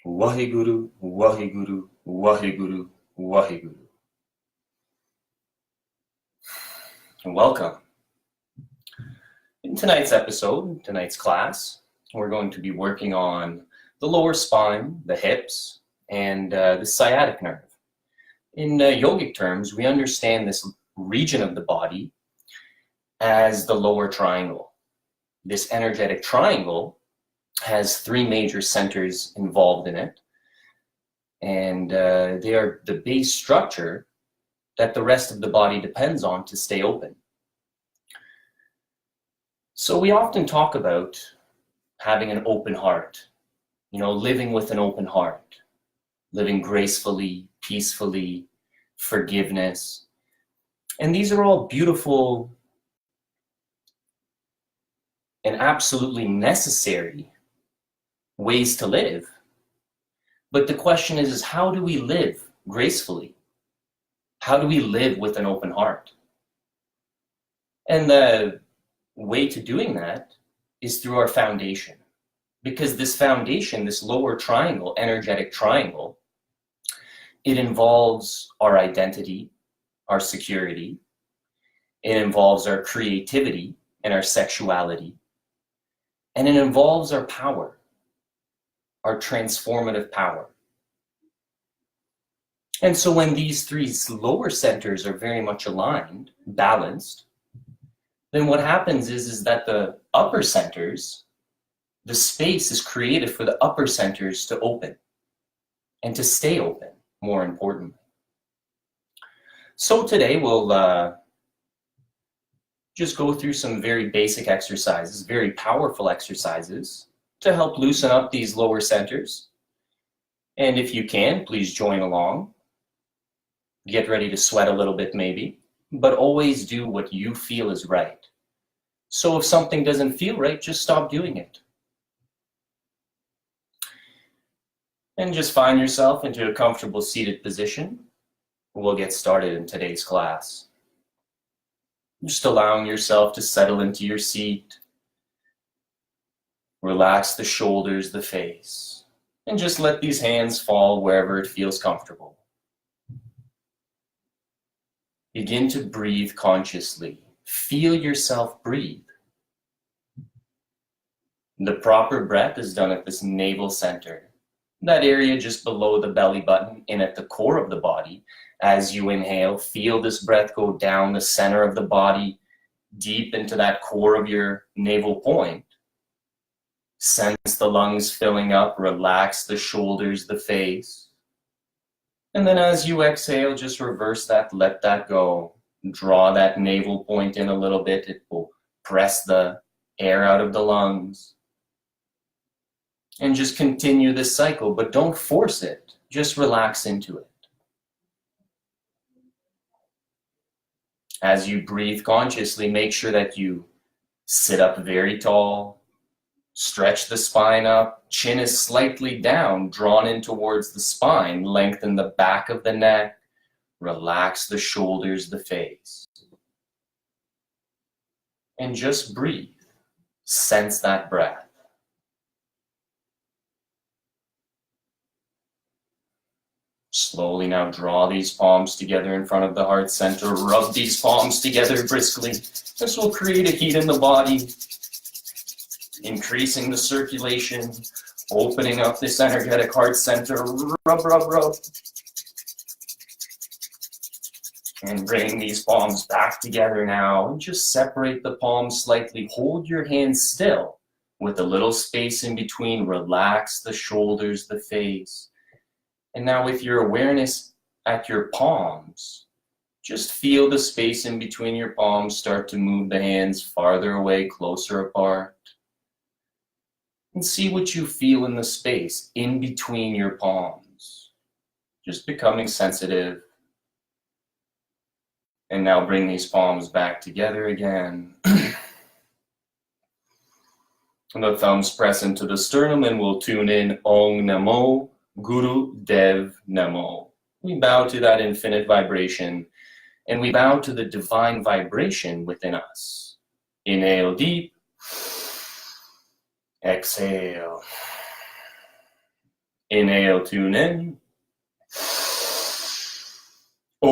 Waheguru, Waheguru, Waheguru, Waheguru. And welcome. In tonight's episode, tonight's class, we're going to be working on the lower spine, the hips, and the sciatic nerve. In yogic terms, we understand this region of the body as the lower triangle. This energetic triangle has three major centers involved in it, and they are the base structure that the rest of the body depends on to stay open. So we often talk about having an open heart, living with an open heart, living gracefully, peacefully, forgiveness. And these are all beautiful and absolutely necessary ways to live. But the question is how do we live gracefully? How do we live with an open heart? And the way to doing that is through our foundation. Because this foundation, this lower triangle, energetic triangle, it involves our identity, our security. It involves our creativity and our sexuality. And it involves our power, our transformative power. And so when these three lower centers are very much aligned, balanced, then what happens is that the upper centers, the space is created for the upper centers to open and to stay open, more importantly. So today we'll just go through some very basic exercises, very powerful exercises to help loosen up these lower centers. And if you can, please join along. Get ready to sweat a little bit maybe, but always do what you feel is right. So if something doesn't feel right, just stop doing it. And just find yourself into a comfortable seated position. We'll get started in today's class. Just allowing yourself to settle into your seat. Relax the shoulders, the face, and just let these hands fall wherever it feels comfortable. Begin to breathe consciously. Feel yourself breathe. The proper breath is done at this navel center, that area just below the belly button and at the core of the body. As you inhale, feel this breath go down the center of the body, deep into that core of your navel point. Sense the lungs filling up, relax the shoulders, the face. And then as you exhale, just reverse that, let that go. Draw that navel point in a little bit. It will press the air out of the lungs. And just continue this cycle, but don't force it. Just relax into it. As you breathe consciously, make sure that you sit up very tall. Stretch the spine up, chin is slightly down, drawn in towards the spine, lengthen the back of the neck, relax the shoulders, the face. And just breathe, sense that breath. Slowly now draw these palms together in front of the heart center, rub these palms together briskly. This will create a heat in the body, increasing the circulation, opening up this energetic heart center. Rub, rub, rub. And bring these palms back together now. And just separate the palms slightly. Hold your hands still with a little space in between. Relax the shoulders, the face. And now with your awareness at your palms, just feel the space in between your palms. Start to move the hands farther away, closer apart. And see what you feel in the space in between your palms. Just becoming sensitive. And now bring these palms back together again. And the thumbs press into the sternum and we'll tune in Om Namo Guru Dev Namo. We bow to that infinite vibration and we bow to the divine vibration within us. Inhale deep. Exhale. Inhale, tune in. Om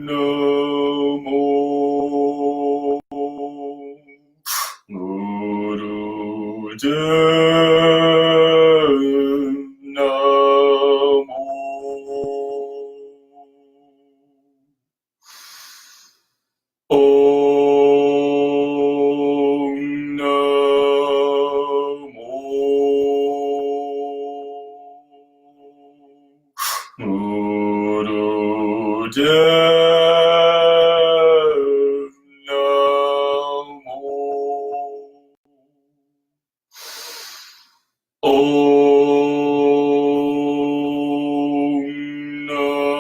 Namo Guru Namo. Om Namo Guru Namo. Om Namo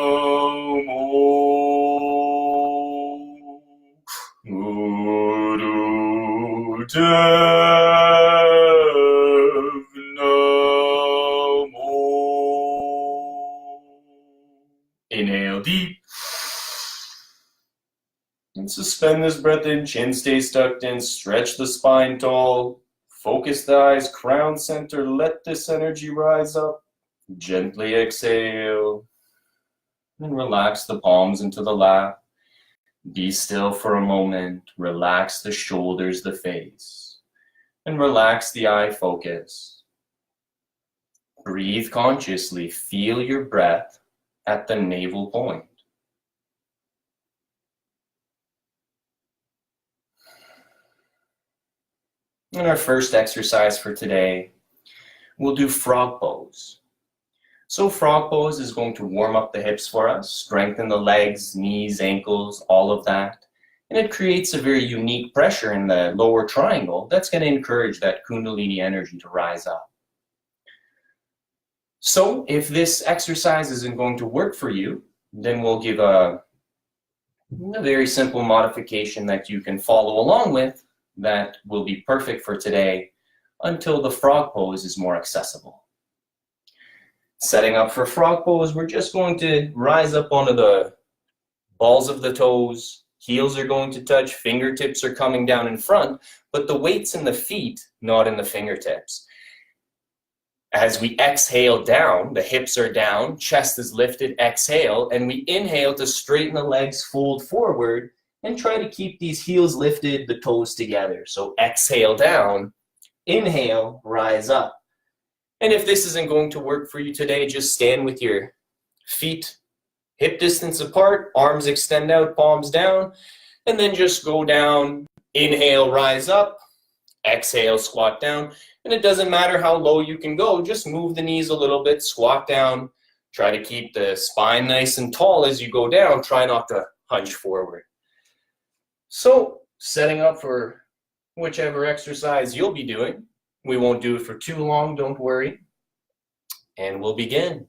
Guru Namo. Inhale deep. And suspend this breath in, chin stays tucked in, stretch the spine tall, focus the eyes, crown center, let this energy rise up. Gently exhale, and relax the palms into the lap. Be still for a moment, relax the shoulders, the face, and relax the eye focus. Breathe consciously, feel your breath at the navel point. In our first exercise for today, we'll do frog pose. So frog pose is going to warm up the hips for us, strengthen the legs, knees, ankles, all of that. And it creates a very unique pressure in the lower triangle that's going to encourage that Kundalini energy to rise up. So if this exercise isn't going to work for you, then we'll give a very simple modification that you can follow along with that will be perfect for today until the frog pose is more accessible. Setting up for frog pose, we're just going to rise up onto the balls of the toes, heels are going to touch, fingertips are coming down in front, but the weight's in the feet, not in the fingertips. As we exhale down, the hips are down, chest is lifted, exhale, and we inhale to straighten the legs, fold forward, and try to keep these heels lifted, the toes together. So exhale down, inhale, rise up. And if this isn't going to work for you today, just stand with your feet hip distance apart, arms extend out, palms down, and then just go down, inhale, rise up, exhale, squat down. And it doesn't matter how low you can go, just move the knees a little bit, squat down, try to keep the spine nice and tall as you go down, try not to hunch forward. So, setting up for whichever exercise you'll be doing. We won't do it for too long, don't worry. And we'll begin.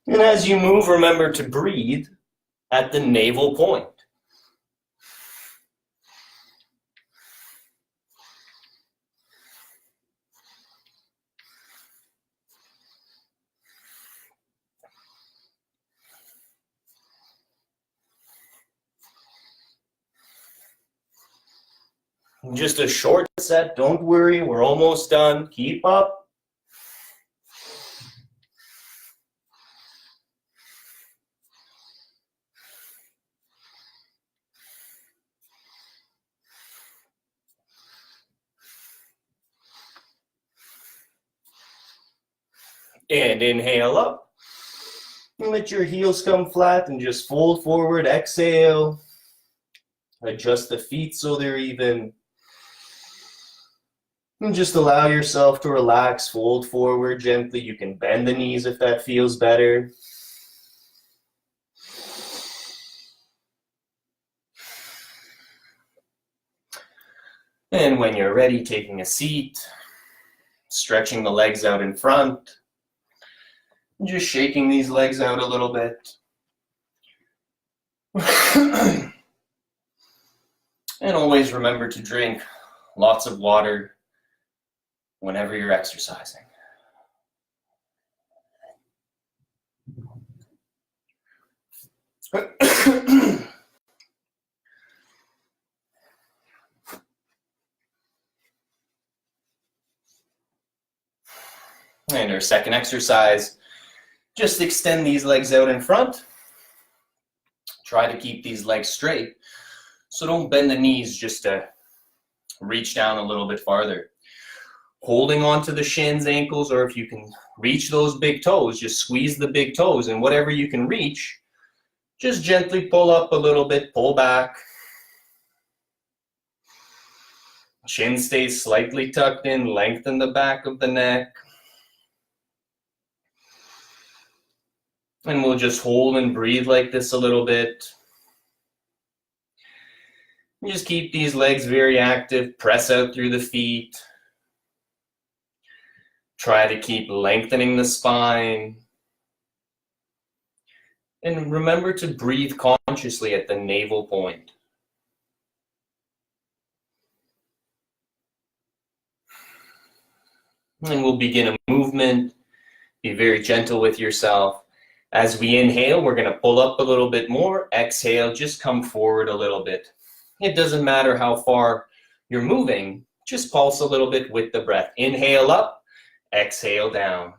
And as you move, remember to breathe at the navel point. Just a short set, don't worry, we're almost done. Keep up. And inhale up. And let your heels come flat and just fold forward, exhale. Adjust the feet so they're even. And just allow yourself to relax, fold forward gently. You can bend the knees if that feels better. And when you're ready, taking a seat, stretching the legs out in front, just shaking these legs out a little bit. And always remember to drink lots of water whenever you're exercising. And our second exercise, just extend these legs out in front. Try to keep these legs straight. So don't bend the knees just to reach down a little bit farther. Holding onto the shins, ankles, or if you can reach those big toes, just squeeze the big toes, and whatever you can reach, just gently pull up a little bit, pull back. Chin stays slightly tucked in, lengthen the back of the neck. And we'll just hold and breathe like this a little bit. Just keep these legs very active, press out through the feet. Try to keep lengthening the spine. And remember to breathe consciously at the navel point. And we'll begin a movement. Be very gentle with yourself. As we inhale, we're going to pull up a little bit more. Exhale, just come forward a little bit. It doesn't matter how far you're moving, just pulse a little bit with the breath. Inhale up, exhale down.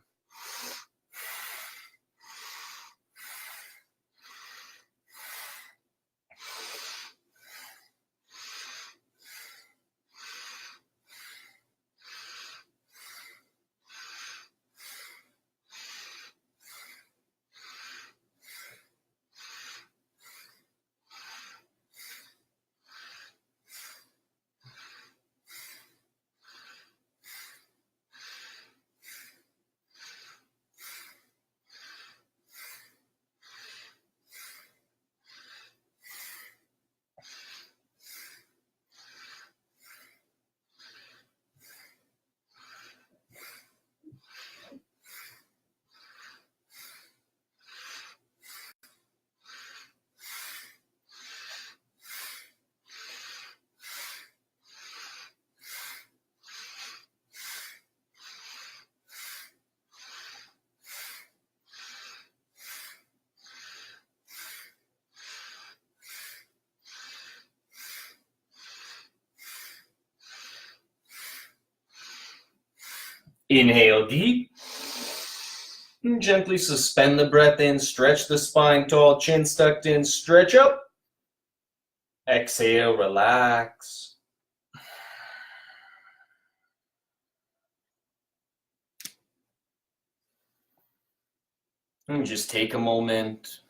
Inhale deep. And gently suspend the breath in, stretch the spine tall, chin tucked in, stretch up. Exhale, relax. And just take a moment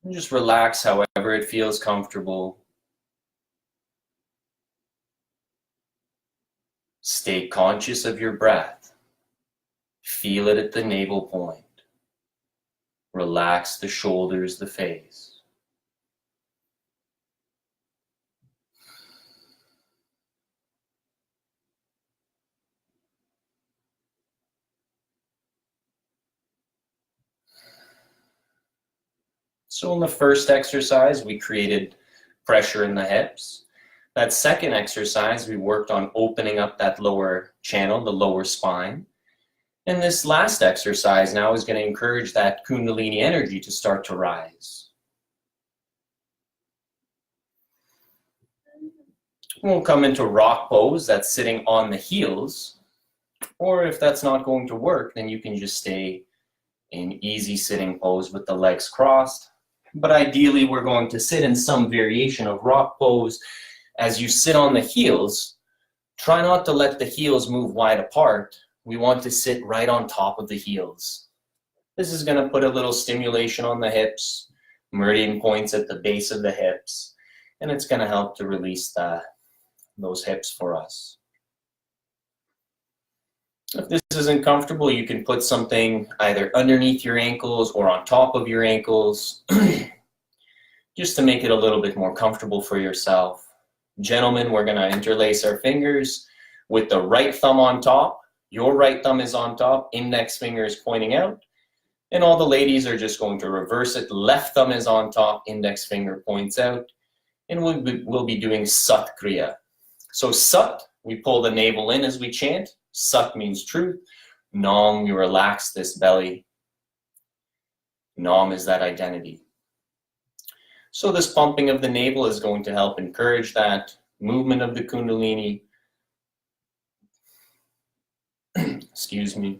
and just relax however it feels comfortable. Stay conscious of your breath. Feel it at the navel point. Relax the shoulders, the face. So in the first exercise, we created pressure in the hips. That second exercise, we worked on opening up that lower channel, the lower spine. And this last exercise now is going to encourage that Kundalini energy to start to rise. We'll come into rock pose, that's sitting on the heels. Or if that's not going to work, then you can just stay in easy sitting pose with the legs crossed. But ideally, we're going to sit in some variation of rock pose. As you sit on the heels, try not to let the heels move wide apart. We want to sit right on top of the heels. This is going to put a little stimulation on the hips, meridian points at the base of the hips, and it's going to help to release those hips for us. If this isn't comfortable, you can put something either underneath your ankles or on top of your ankles, just to make it a little bit more comfortable for yourself. Gentlemen, we're going to interlace our fingers with the right thumb on top. Your right thumb is on top, index finger is pointing out. And all the ladies are just going to reverse it. Left thumb is on top, index finger points out. And we'll be doing Sat Kriya. So Sat, we pull the navel in as we chant. Sat means truth. Nam, we relax this belly. Nam is that identity. So this pumping of the navel is going to help encourage that movement of the Kundalini. Excuse me.